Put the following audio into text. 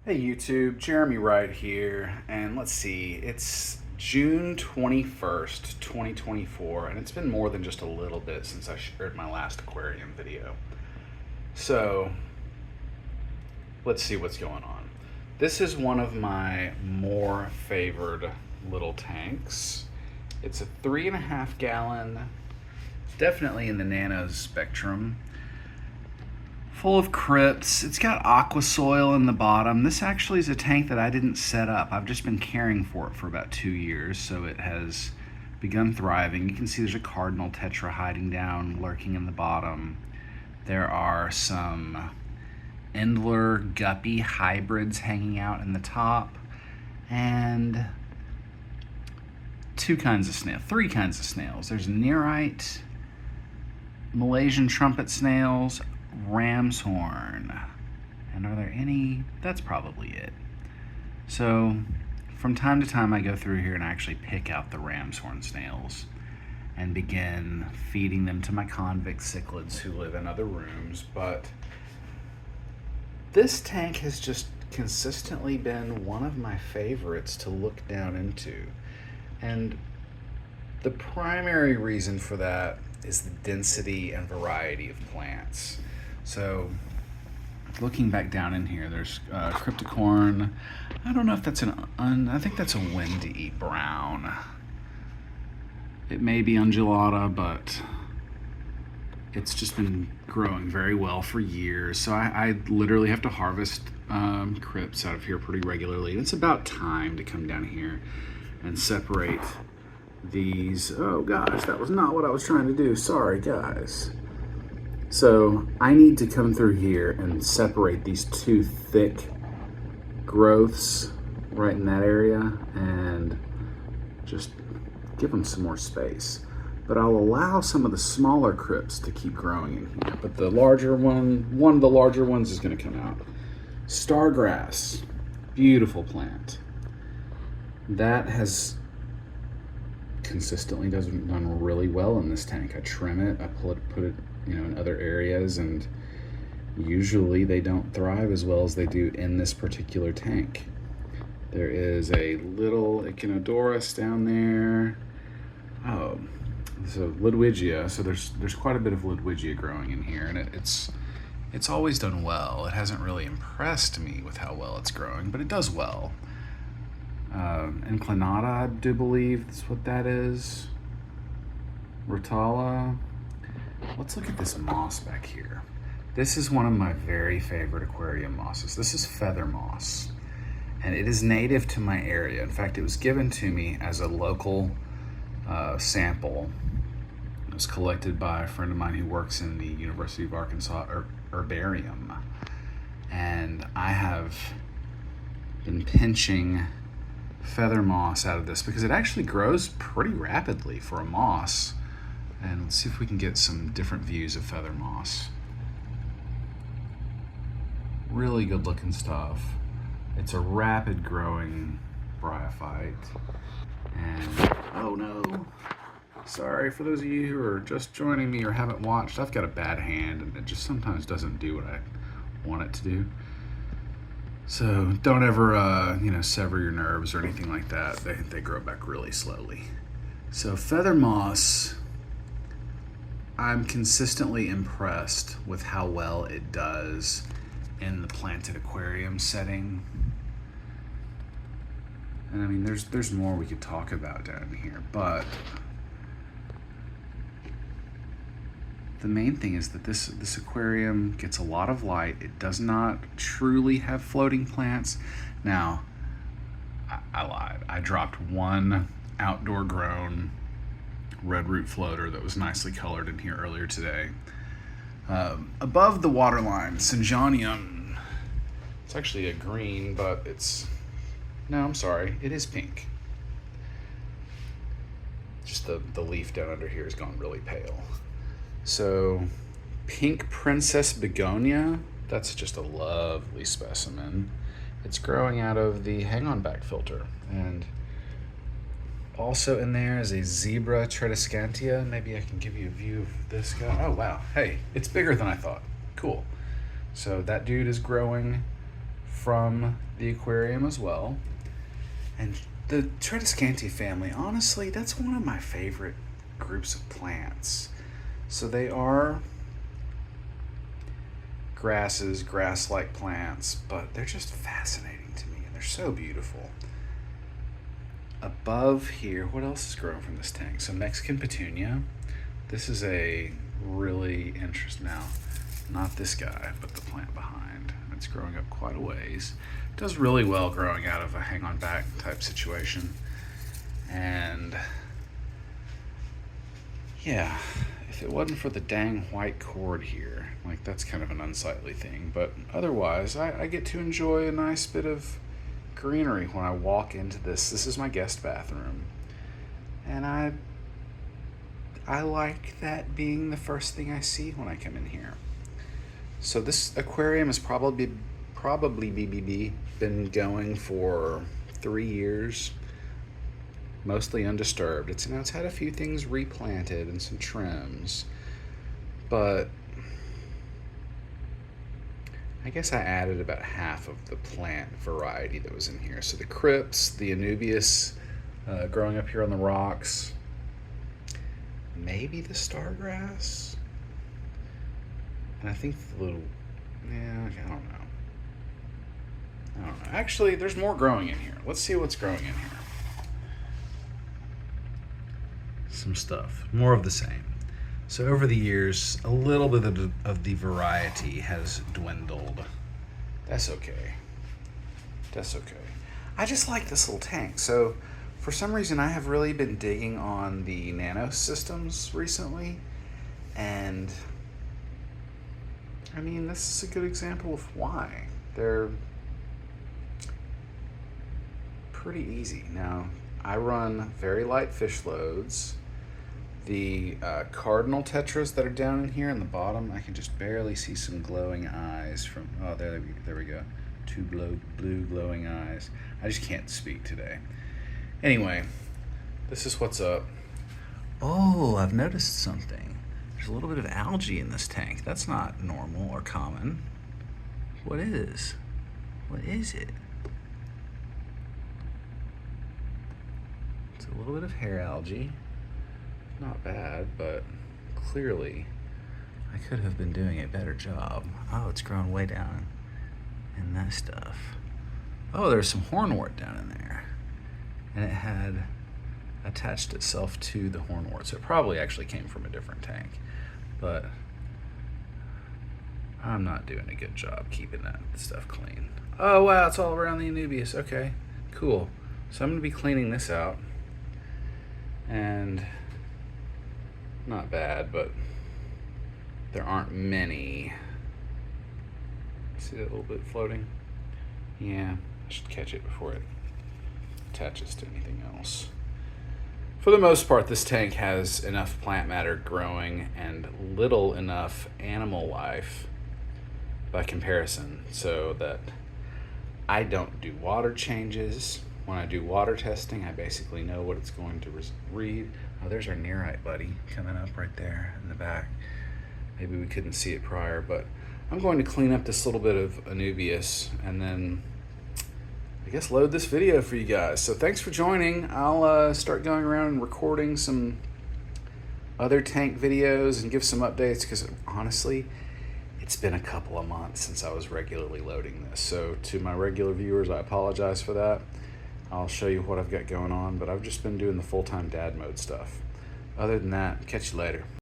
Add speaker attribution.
Speaker 1: Hey YouTube, Jeremy Wright here, and let's see, it's June 21st, 2024, and it's been more than just a little bit since I shared my last aquarium video. So, let's see what's going on. This is one of my more favored little tanks. It's a 3.5 gallon, definitely in the Nano spectrum. Full of Crips. It's got aqua soil in the bottom. This actually is a tank that I didn't set up. I've just been caring for it for about 2 years, so it has begun thriving. You can see there's a cardinal tetra hiding down, lurking in the bottom. There are some Endler guppy hybrids hanging out in the top, and three kinds of snails. There's Nearite, Malaysian trumpet snails, ram's horn, and are there any? That's probably it. So from time to time I go through here and I actually pick out the ram's horn snails and begin feeding them to my convict cichlids who live in other rooms. But this tank has just consistently been one of my favorites to look down into, and the primary reason for that is the density and variety of plants. So looking back down in here, there's cryptocorn. I don't know if that's I think that's a wind to eat brown. It may be undulata, but it's just been growing very well for years. So I literally have to harvest Crips out of here pretty regularly. And it's about time to come down here and separate these. Oh gosh, that was not what I was trying to do. Sorry guys. So I need to come through here and separate these two thick growths right in that area and just give them some more space. But I'll allow some of the smaller Crips to keep growing in here. But the larger one of the larger ones is going to come out. Stargrass, beautiful plant. That has consistently done really well in this tank. I trim it, I put it in other areas, and usually they don't thrive as well as they do in this particular tank. There is a little Eodoras down there. Oh, so Ludwigia. So there's quite a bit of Ludwigia growing in here, and it's always done well. It hasn't really impressed me with how well it's growing, but it does well. Inclinata, I do believe that's what that is. Rotala. Let's look at this moss back here. This is one of my very favorite aquarium mosses. This is feather moss, and it is native to my area. In fact, it was given to me as a local sample. It was collected by a friend of mine who works in the University of Arkansas herbarium, and I have been pinching feather moss out of this because it actually grows pretty rapidly for a moss. And let's see if we can get some different views of feather moss. Really good looking stuff. It's a rapid growing bryophyte. And oh no, sorry for those of you who are just joining me or haven't watched. I've got a bad hand and it just sometimes doesn't do what I want it to do. So don't ever sever your nerves or anything like that. They grow back really slowly. So feather moss, I'm consistently impressed with how well it does in the planted aquarium setting. And I mean, there's more we could talk about down here, but the main thing is that this aquarium gets a lot of light. It does not truly have floating plants. Now, I lied. I dropped one outdoor grown red root floater that was nicely colored in here earlier today. Above the water line, Synjonium. It's actually a green, but no, I'm sorry, it is pink. Just the leaf down under here has gone really pale. So, pink princess begonia, that's just a lovely specimen. It's growing out of the hang-on back filter, and also in there is a zebra tradescantia. Maybe I can give you a view of this guy. Oh wow, hey, it's bigger than I thought. Cool. So that dude is growing from the aquarium as well. And the Tradescantia family, honestly, that's one of my favorite groups of plants. So they are grasses, grass-like plants, but they're just fascinating to me, and they're so beautiful. Above here, what else is growing from this tank? So Mexican Petunia. This is a really interesting, now, not this guy, but the plant behind. It's growing up quite a ways. It does really well growing out of a hang-on back type situation. And yeah, if it wasn't for the dang white cord here, like that's kind of an unsightly thing, but otherwise I get to enjoy a nice bit of greenery when I walk into this. This is my guest bathroom, and I like that being the first thing I see when I come in here. So this aquarium has probably been going for 3 years, mostly undisturbed. It's had a few things replanted and some trims, but I guess I added about half of the plant variety that was in here. So the Crips, the Anubias growing up here on the rocks, maybe the stargrass, and I think the little, yeah, I don't know. Actually, there's more growing in here. Let's see what's growing in here. Some stuff, more of the same. So over the years, a little bit of the variety has dwindled. That's okay. That's okay. I just like this little tank. So for some reason, I have really been digging on the Nano systems recently. And I mean, this is a good example of why. They're pretty easy. Now, I run very light fish loads. The cardinal tetras that are down in here in the bottom, I can just barely see some glowing eyes from, oh, there we go. Two blue glowing eyes. I just can't speak today. Anyway, this is what's up. Oh, I've noticed something. There's a little bit of algae in this tank. That's not normal or common. What is? What is it? It's a little bit of hair algae. Not bad, but clearly I could have been doing a better job. Oh, it's grown way down in that stuff. Oh, there's some hornwort down in there. And it had attached itself to the hornwort. So it probably actually came from a different tank. But I'm not doing a good job keeping that stuff clean. Oh, wow, it's all around the Anubias. Okay, cool. So I'm going to be cleaning this out. And not bad, but there aren't many. See that little bit floating? Yeah, I should catch it before it attaches to anything else. For the most part, this tank has enough plant matter growing and little enough animal life by comparison, so that I don't do water changes. When I do water testing, I basically know what it's going to read. Oh, there's our nearite buddy coming up right there in the back. Maybe we couldn't see it prior, but I'm going to clean up this little bit of Anubias and then I guess load this video for you guys. So thanks for joining. I'll start going around and recording some other tank videos and give some updates, because honestly, it's been a couple of months since I was regularly loading this. So to my regular viewers, I apologize for that. I'll show you what I've got going on, but I've just been doing the full-time dad mode stuff. Other than that, catch you later.